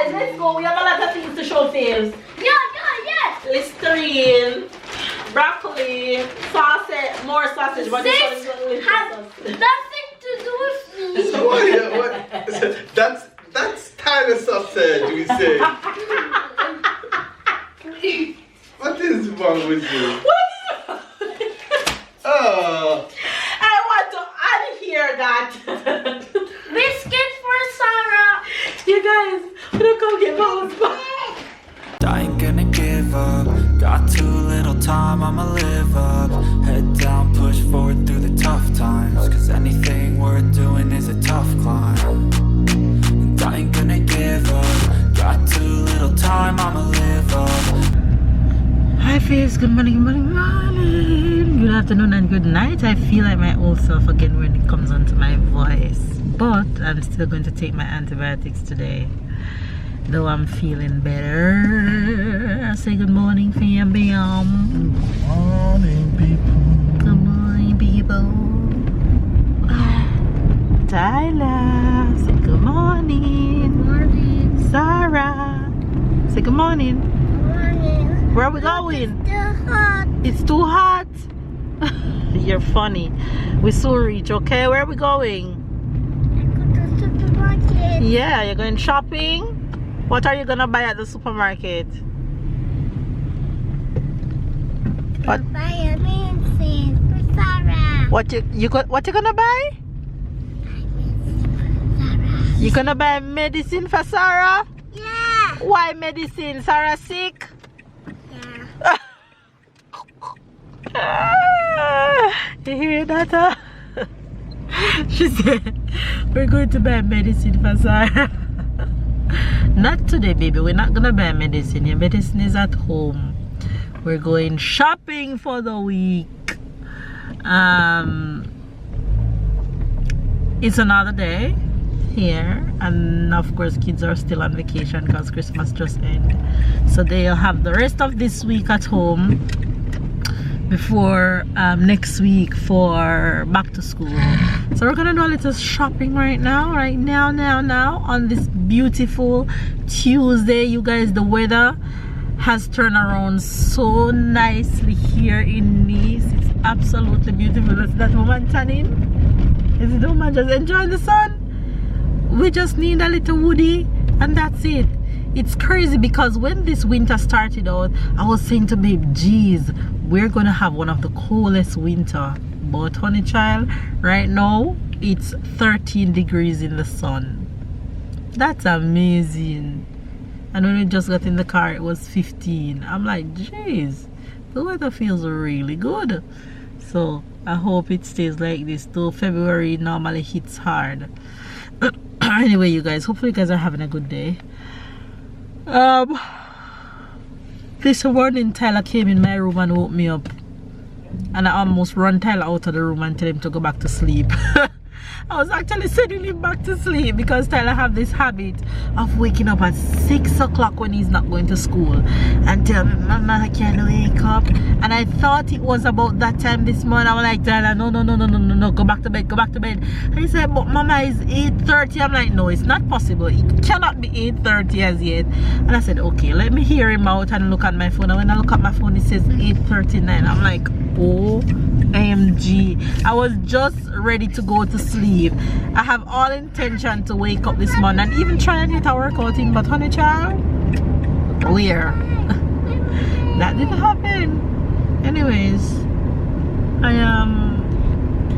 guys, let's go. We have a lot of things to show fails. Yeah. Listerine, broccoli, sausage, more sausage. But this one is Has nothing to do with me. So what? That's Tyler sausage, we say. What is wrong with you? Oh. I want to unhear that. Biscuit for Sarah. You guys, look how get those. I ain't gonna give up. Got too little time, I'ma live up. Head down, push forward through the tough times. Cause anything worth doing is a tough climb. And I ain't gonna give up. Got too little time, I'ma live up. Hi Faves, good morning, good afternoon and good night. I feel like my old self again when it comes onto my voice, but I'm still going to take my antibiotics today, though I'm feeling better. Say good morning, fam. Good morning, people. Good morning, people. Tyler, say good morning. Sarah, say good morning. Where are we going? It's too hot. You're funny. We soon reach, okay? Where are we going? I go to the supermarket. Yeah, you're going shopping? What are you gonna buy at the supermarket? What? Buy a medicine for Sarah. What you gonna buy? You gonna buy medicine for Sarah? Yeah. Why medicine? Sarah sick? You hear that? She said we're going to buy medicine for Sarah. Not today, baby. We're not gonna buy medicine. Your medicine is at home. We're going shopping for the week. It's another day here, and of course kids are still on vacation because Christmas just ended, so they'll have the rest of this week at home before next week for back to school. So we're gonna do a little shopping right now on this beautiful Tuesday. You guys, the weather has turned around so nicely here in Nice. It's absolutely beautiful. Is that woman tanning? Is it the woman just enjoying the sun? We just need a little woody and that's it. It's crazy because when this winter started out, I was saying to babe, geez, we're gonna have one of the coolest winter. But honey child, right now it's 13 degrees in the sun. That's amazing. And when we just got in the car it was 15. I'm like, geez, the weather feels really good. So I hope it stays like this till February normally hits hard. Anyway, you guys, hopefully you guys are having a good day. This morning Tyler came in my room and woke me up, and I almost run Tyler out of the room and tell him to go back to sleep. I was actually sending him back to sleep because Tyler have this habit of waking up at 6 o'clock when he's not going to school and tell me, Mama, I can't wake up. And I thought it was about that time this morning. I was like, Tyler, no, go back to bed. And he said, but Mama, it's 8:30. I'm like, no, it's not possible. It cannot be 8:30 as yet. And I said, okay, let me hear him out and look at my phone. And when I look at my phone, it says 8:39. I'm like, OMG. I was just ready to go to sleep. I have all intention to wake up this morning and even try and get a workout in, but honey child, where? That didn't happen. Anyways, I am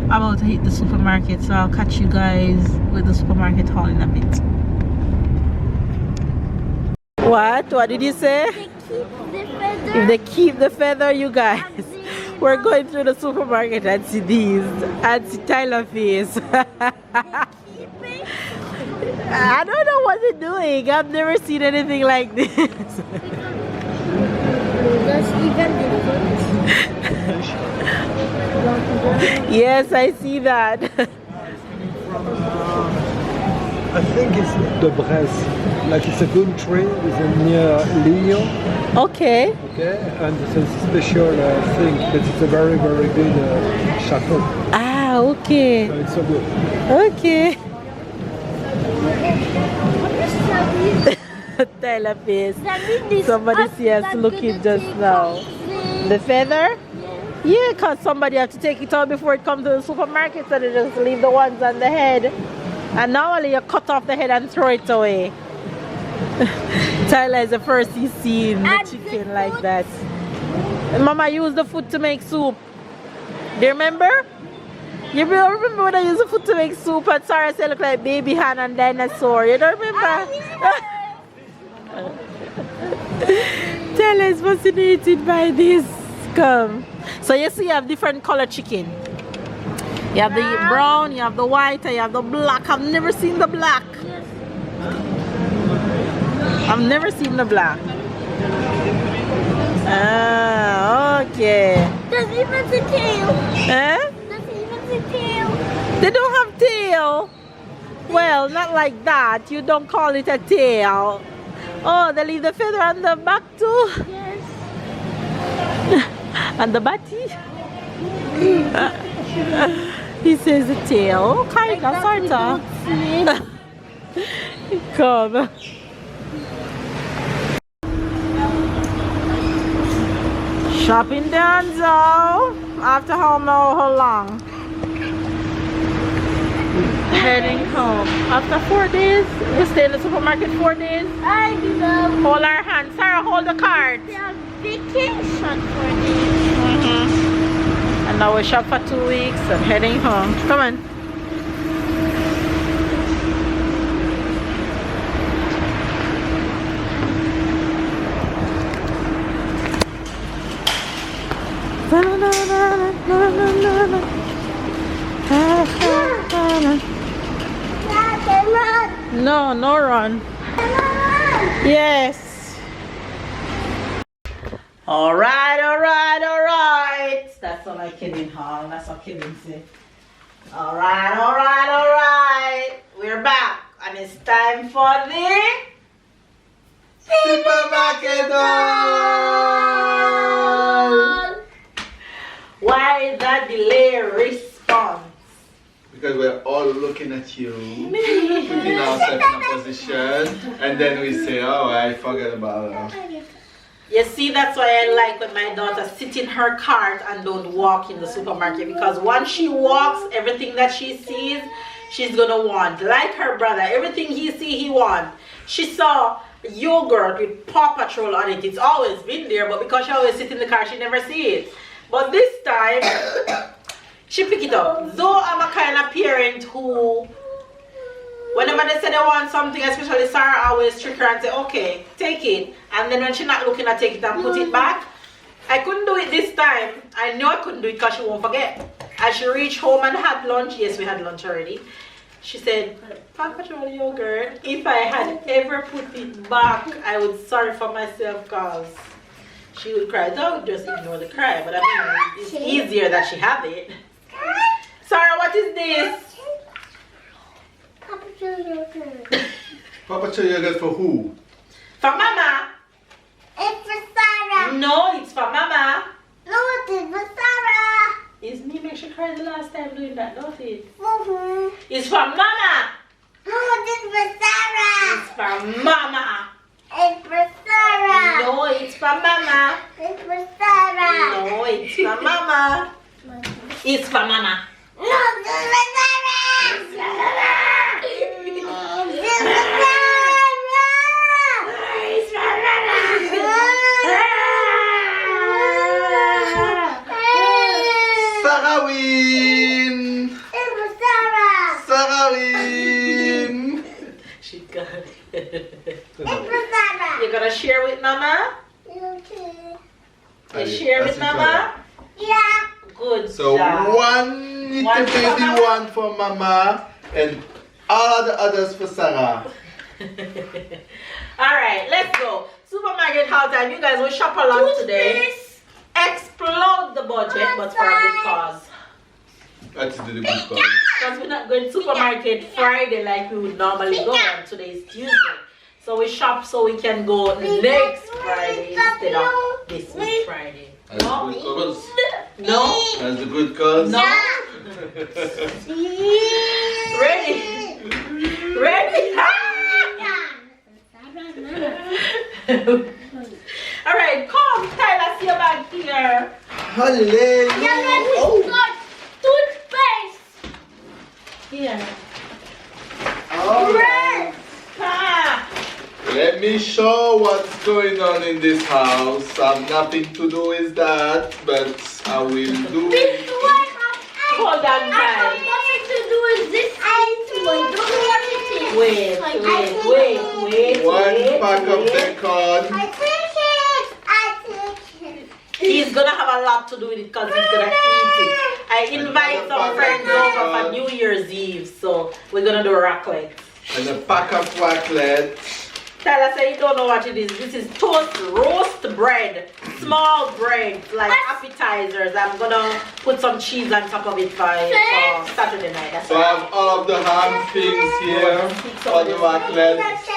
about to hit the supermarket, so I'll catch you guys with the supermarket haul in a bit. What did you say? If they keep the feather, you guys, we're going through the supermarket and see these and see Tyler face. I don't know what they're doing. I've never seen anything like this. Yes, I see that. I think it's the Bresse, like it's a country near Lyon. Okay. Okay, and it's a special thing, but it's a very, very good chateau. Ah, okay. So it's so good. Okay. Delaveaus. That means this Somebody us see us that looking gonna just take now. off. The feather? Yeah, because somebody have to take it out before it comes to the supermarket, so they just leave the ones on the head. And normally you cut off the head and throw it away. Tyler is the first he's seen the And chicken the like foot. that. And Mama used the foot to make soup. Do you remember? You remember when I used the foot to make soup and Sarah said look like baby hand and dinosaur? You don't remember? Tyler is fascinated by this. Come. So you see you have different color chicken. You have the brown, you have the white, and you have the black. I've never seen the black. I've never seen the black. Ah, okay. There's even the tail. Eh? There's even the tail. They don't have tail. Well, not like that. You don't call it a tail. Oh, they leave the feather on the back too. Yes. And the body. He says the tail. Kind of, sort of. Come. Shopping done, so after how long? Heading home. After 4 days, we stay in the supermarket 4 days. I love Hold our hands. Sarah, hold the card. the vacation for this. And now we shop for 2 weeks and heading home. Come on. No, no run. Yes. All right. That's all I Kevin Hall. That's what Kevin said. All right. We're back, and it's time for the Supermarket haul! why the delay response. Because we're all looking at you, putting ourselves in a position, and then we say, oh, I forgot about her. You see, that's why I like when my daughter sit in her cart and don't walk in the supermarket, because once she walks, everything that she sees, she's gonna want. Like her brother, everything he see, he want. She saw yogurt with Paw Patrol on it. It's always been there, but because she always sit in the car, she never see it. But this time, she pick it up. Though I'm a kind of parent who, whenever they say they want something, especially Sarah, always trick her and say, okay, take it. And then when she's not looking at take it and put it back, I couldn't do it this time. I knew I couldn't do it because she won't forget. As she reached home and had lunch, yes, we had lunch already. She said, Paw Patrol yogurt, if I had ever put it back, I would sorry for myself because she would cry. Don't just ignore the cry, but I mean, it's easier that she have it. Sarah, what is this? Papa yogurt. Paw Patrol yogurt for who? For Mama. It's for Sarah. No, it's for Mama. No, it's for Sarah. It's me make she cry the last time doing that, don't it? Mm-hmm. It's for Mama. No, it's for Sarah. It's for Mama. It's for Sarah. No, it's for Mama. It's for Sarah. No, it's for Mama. It's for Mama. No, it's for Sarah. It's for Sarah. Sarah win! It's for Sarah. Sarah win! She got it. It's for Sarah. You're gonna share with Mama? Okay. You share with Mama? Yeah. Good So job. one little One for baby Mama. one for Mama, and all the others for Sarah. Alright, let's go. Supermarket haul time. You guys will shop a lot today. Explode the budget, but for a good cause. That's the good cause. Because we're not going supermarket Friday like we would normally go on. Today's Tuesday. So we shop so we can go next Friday instead of this week Friday. That's the good cause. No? That's the good cause. No? Ready? Ready? Alright, come, Tyler, see your bag here. Hallelujah. Toothpaste. Here. Alright. Ah. Let me show what's going on in this house. I have nothing to do with that, but I will do it. Hold on, I guys. have nothing to do with this. I don't know what it is. Wait. One pack of bacon. I take it. He's gonna have a lot to do with it because he's gonna eat it. I invite some friends over for New Year's Eve, so we're gonna do raclette. And a pack of raclette. Tyler said you don't know what it is. This is toast roast bread. Small bread, like appetizers. I'm gonna put some cheese on top of it for Saturday night. That's So I have all of the ham things here for the raclette. First,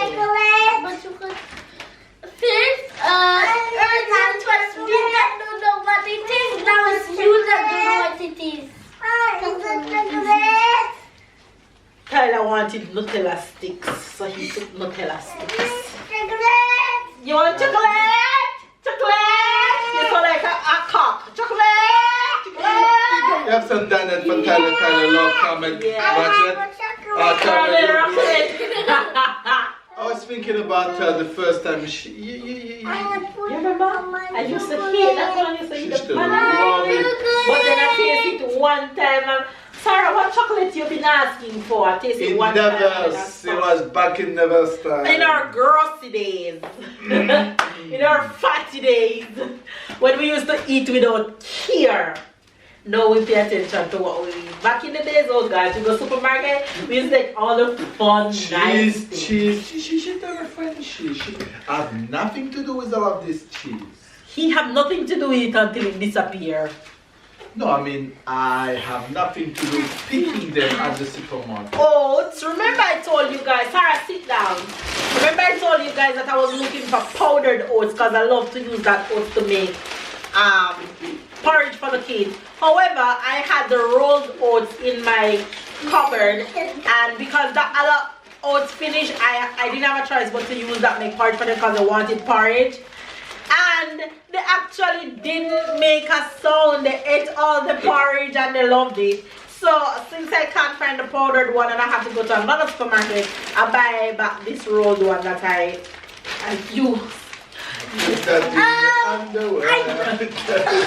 Earth was me that don't know what it is. Now it's you that don't know what it is. Tyler wanted Nutella sticks, so he took Nutella sticks. You want chocolate? Chocolate? You sound like a cock. Chocolate? Chocolate? You have some donut for Tyler. Tyler love comment. Yeah. Watch it. Chocolate. I was thinking about the first time she. You remember? I used to hate that one. I used to She eat the still banana. love it. But then I tasted it one time. And Sarah, what chocolate you been asking for? I tasted It one never. time. It was back in never time. In our grossy days. In our fatty days. When we used to eat without care. Now we pay attention to what we eat. Back in the days, oh gosh, you go supermarket, we used to take all the fun, nice things. Cheese. She never find cheese. She have nothing to do with all of this cheese. He have nothing to do with it until it disappear. No, I mean, I have nothing to do with picking them at the supermarket. Oats, remember I told you guys, Sarah, sit down. Remember I told you guys that I was looking for powdered oats because I love to use that oats to make porridge for the kids. However, I had the rolled oats in my cupboard, and because the other oats finished, I didn't have a choice but to use that make porridge for them because I wanted porridge. And they actually didn't make a sound. They ate all the porridge and they loved it. So since I can't find the powdered one and I have to go to another supermarket, I buy back this rolled one that I use. Underwear.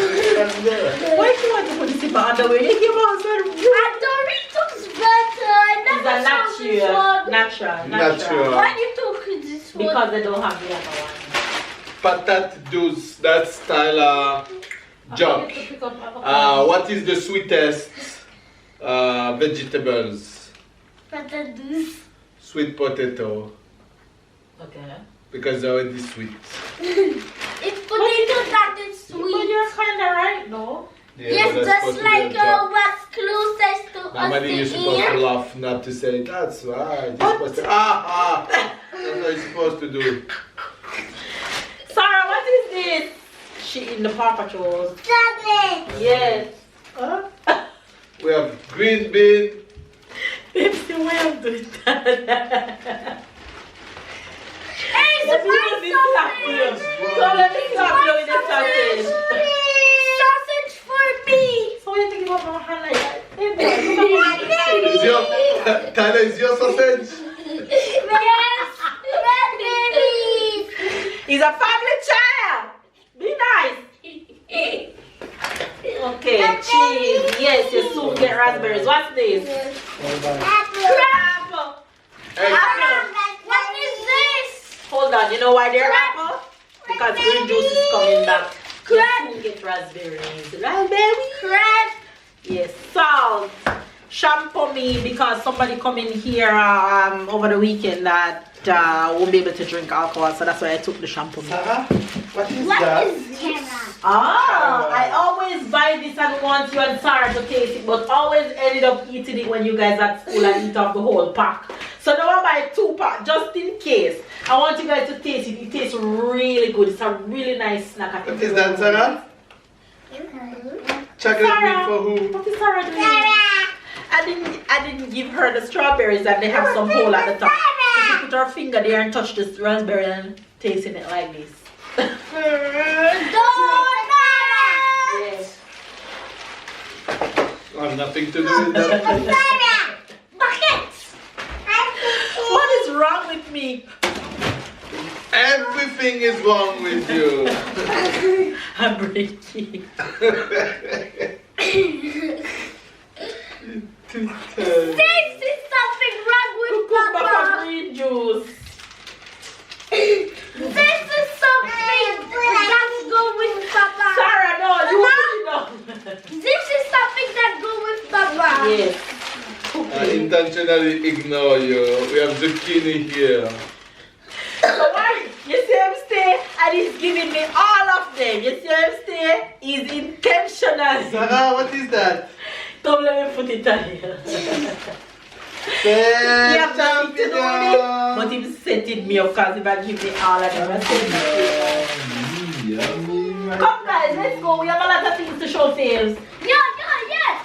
Why do you want to put this in my underwear? You give us Doritos better. It's a natural. Why you took this one? Because they don't have the other one. Patat douce, that's Tyler joke. What is the sweetest vegetables? Potatoes. Sweet potato. Okay. Because they're already sweet. It's potato that is But sweet. you're kind of right, no? Yeah, Yes, but that's just supposed to be like a joke. what's closest to us Normally you're the supposed to ear. laugh, not to say that's right. You're supposed to That's what you're supposed to do. Sarah, what is this? She in the Paw Patrol. Chocolate. Yes. We have green bean. It's the way of doing that. Hey, Let me use this sausage. So let me slap you with the sausage. Sausage for me. So what you think about my hand like that? Hey, boy, Is your Tyler, is your sausage? Yes. Red baby. he's a family child. Be nice. Okay, cheese. Yes, you soon get raspberries. What's this? Apple. Hey, Apple. What is this? Hold on. You know why they're apple? Because green juice is coming back. You soon get raspberries. Raspberry. Crab. Yes, salt. Shampoo me because somebody come in here over the weekend that won't be able to drink alcohol, so that's why I took the shampoo me. Sarah, what is What that? is this? I always buy this and want you and Sarah to taste it, but always ended up eating it when you guys at school and eat off the whole pack. So now I buy 2 packs just in case. I want you guys to taste it. It tastes really good. It's a really nice snack. I think What is that, Sarah? Chocolate milk for who? What is Sarah doing? I didn't give her the strawberries and they have some hole at the top. So she put her finger there and touched this raspberry and tasting it like this. Yes. I have nothing to do with that. Buckets. What is wrong with me? Everything is wrong with you. I'm breaking. This is something wrong with Cucumber Papa. green juice. This is something that go with Papa. Sarah, no, you put it down. This is something that go with Papa. Yes. I intentionally ignore you. We have zucchini here. So why? You see him stay and he's giving me all of them. You see him stay? He's intentional. Sarah, what is that? Don't let me put it on here. He Best have nothing to do with it, champion. but he's setting me up because if I give me all of them, I set me up. Come guys, let's go. We have a lot of things to show sales. Yeah.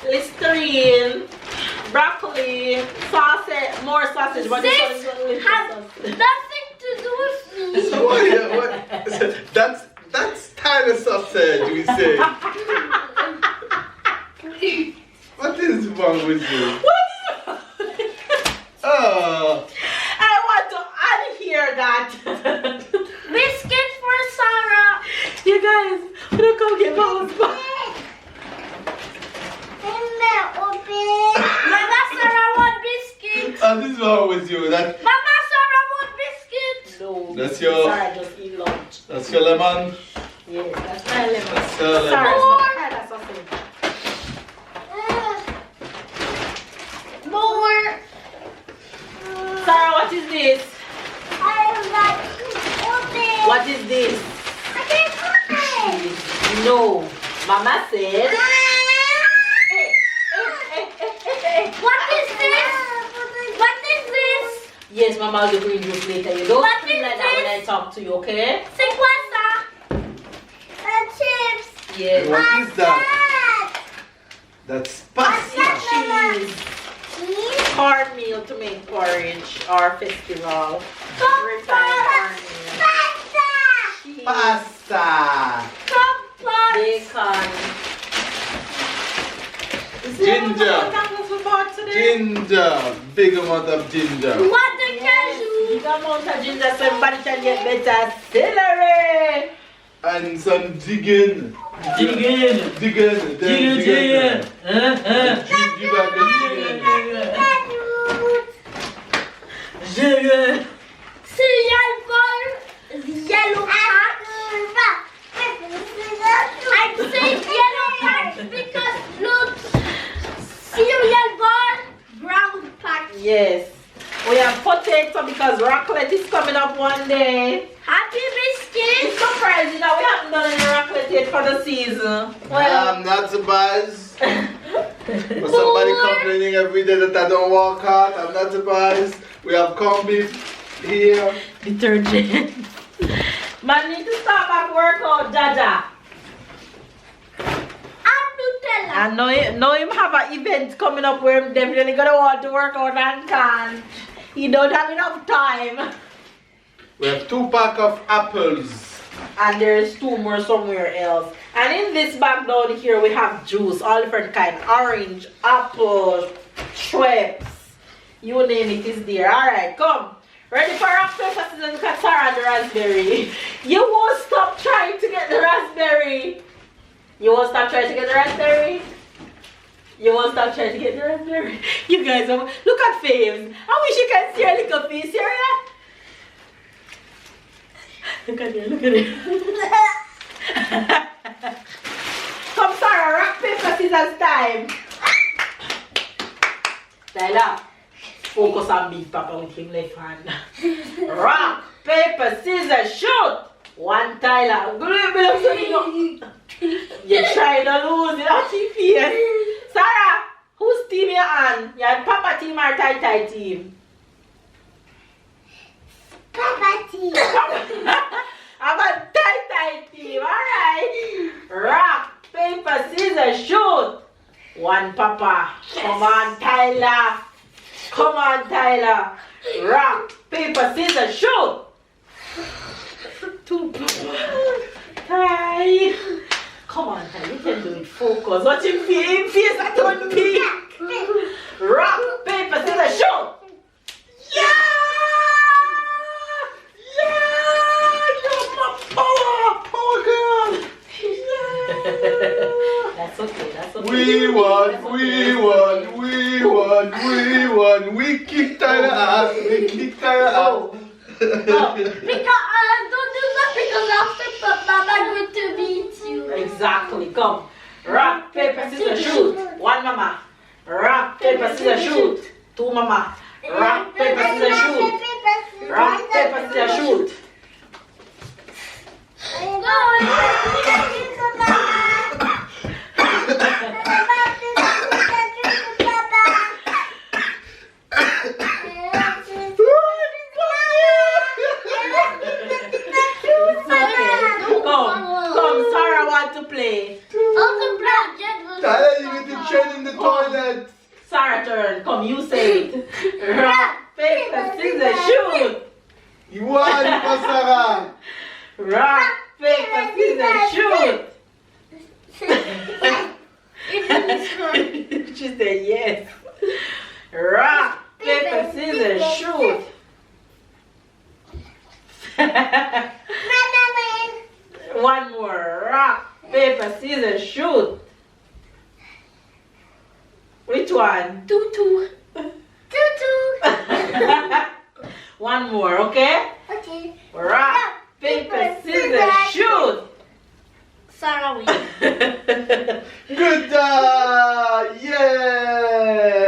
Listerine, broccoli, sausage, more sausage. But This this one is has nothing to do with me. So what? That's Tyler sausage, we say. What is wrong with you? Oh, I want to unhear that. Biscuit for Sarah. You guys, we're gonna go get Mama's back. Mama Sarah want biscuit. what is wrong with you? Mama Sarah want biscuit. No, That's your- Sorry, just eat lunch. That's your lemon. Yes, that's my lemon. That's your lemon. Sorry, More. sorry, that's okay. More. Sarah, what is this? I like open. What is this? I can't open. No, Mama said. What is this? What is this? Yes, Mama will bring juice later. You don't What scream is like that when I this? talk to you, okay? Sequasa. Chips. Yes. What is that? That's pasta. Cheese. Cornmeal to make porridge or festival. Refined cornmeal. Cheese. Pasta. Compost. Bacon. Ginger. Ginger. Big amount of ginger. What the cashew? Big amount of ginger so everybody can get better celery. And some digging. Digging. Digging. Digging. Sugar. Cereal ball. Yellow patch. I'm saying yellow patch because look. Cereal bar. Brown patch. Yes. We have potato because raclette is coming up one day. Happy biscuit. It's surprising that we haven't done any raclette yet for the season. Well, I'm not surprised. For somebody complaining every day that I don't work hard, I'm not surprised. We have corned beef here. detergent. Man need to start back workout, Jaja. And Nutella. And now him have an event coming up where him definitely gonna want to work out and can't. He don't have enough time. We have 2 packs of apples. And there's 2 more somewhere else. And in this bag down here we have juice, all different kind. Orange, apple, Schweppes, you name it is there. Alright, come. Ready for rock, paper, scissors, and cut Sarah and the raspberry. You won't stop trying to get the raspberry. You won't stop trying to get the raspberry. You won't stop trying to get the raspberry. You guys, look at Faves. I wish you can see her little face here. Look at her, look at her. Come Sarah, rock, paper, scissors time. Tyler, focus on Big Papa with him left hand. Rock, paper, scissors, shoot. 1 Tyler. You try to lose it, that's your face. Sarah, whose team you on? You on Papa team or Tai team? Papa tea. I'm a Tai team, alright. Rock, paper, scissors, shoot. 1 Papa. Papa. Come on, Tyler. Come on, Tyler. Rock, paper, scissors, shoot. To Papa. Ty. Come on, Ty. You can do it. Focus. Watch him face. I don't peek. Rock, paper, scissors, shoot. Yeah! You're my power girl. Yeah. That's okay. We won. We kicked Tyler ass. Oh. Because don't do that because after Mama going to beat you. Exactly. Come. Rock, paper, scissors, shoot. One mama. Rock, paper, scissors, shoot. Two mama. Rock, paper, scissors, shoot. Rock, paper, scissors, shoot. Come, Sarah want to play. Tyler, you need to train in the toilet. Sarah turn. Come, you say it. Rock, paper, scissors, shoot. You won, Sarah. Rock, paper, scissors, shoot. She said yes. Rock, paper, scissors, shoot. One more. Rock, paper, scissors, shoot. Which one? Tutu. One more, okay? Okay. Rock, paper, scissors, shoot. Sarah wins. Good job. Yeah.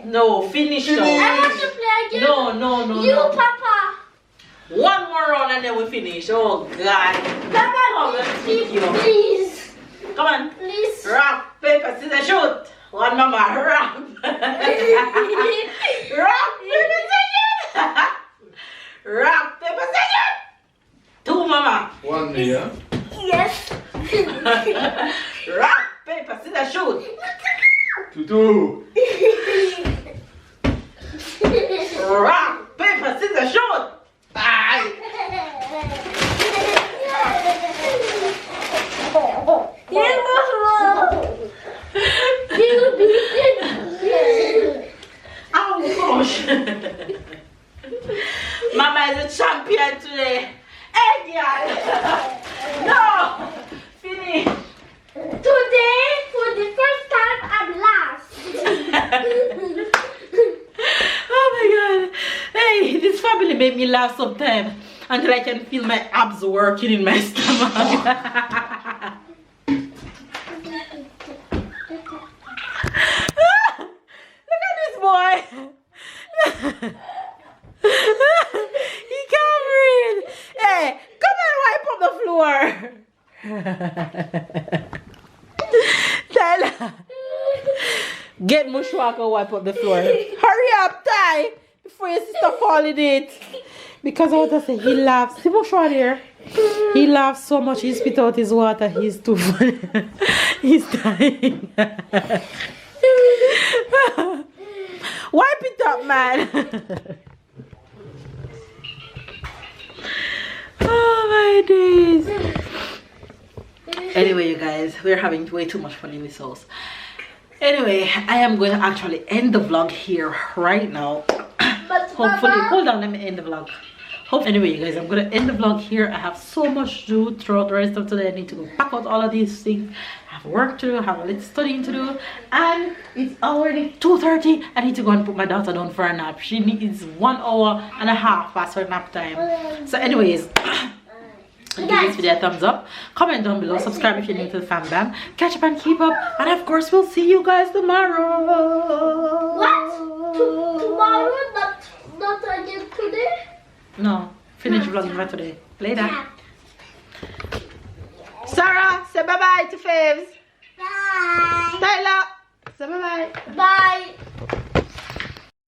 No, finish now. I want to play again. No. You, Papa. One more round and then we finish. Oh, God. Papa, let's pick you. please. Come on. Please. Rock, paper, scissors, shoot. One mama, rock. Rock, paper, scissors. Rock, paper, scissors. Two mama. One here. Yes. Rock, paper, scissors, shoot. Tutu. Rock, paper, scissors, shoot. Aye. Oh gosh. Mama is a champion today. Hey girl. No. Finish. Today, for the first time, I'm last. Oh my god. Hey, this family made me laugh sometimes until I can feel my abs working in my stomach. Look at this boy. He can't breathe. Hey, come and wipe up the floor. Tyler, get Mushwaka wipe up the floor. Hurry up, Ty, before your sister fall in it. Because I want to say, he laughs. See Mushwa there? He laughs so much, he spit out his water. He's too funny. He's dying. Wipe it up, man. Oh my days. Anyway, you guys, we're having way too much fun in this house. Anyway, I am going to actually end the vlog here right now. Hopefully, hold on, let me end the vlog. Anyway, you guys, I'm gonna end the vlog here. I have so much to do throughout the rest of today. I need to go pack out all of these things. I have work to do, I have a little studying to do, and it's already 2:30. I need to go and put my daughter down for a nap. She needs 1 hour and a half past her nap time. So anyways, give this video a thumbs up, comment down below, subscribe if you're new to the fam bam, catch up and keep up, and of course we'll see you guys tomorrow. What? Tomorrow? Not again today? No, finish vlogging for today. Later. Sarah, say bye bye to Faves. Bye. Tyler, say bye bye. Bye.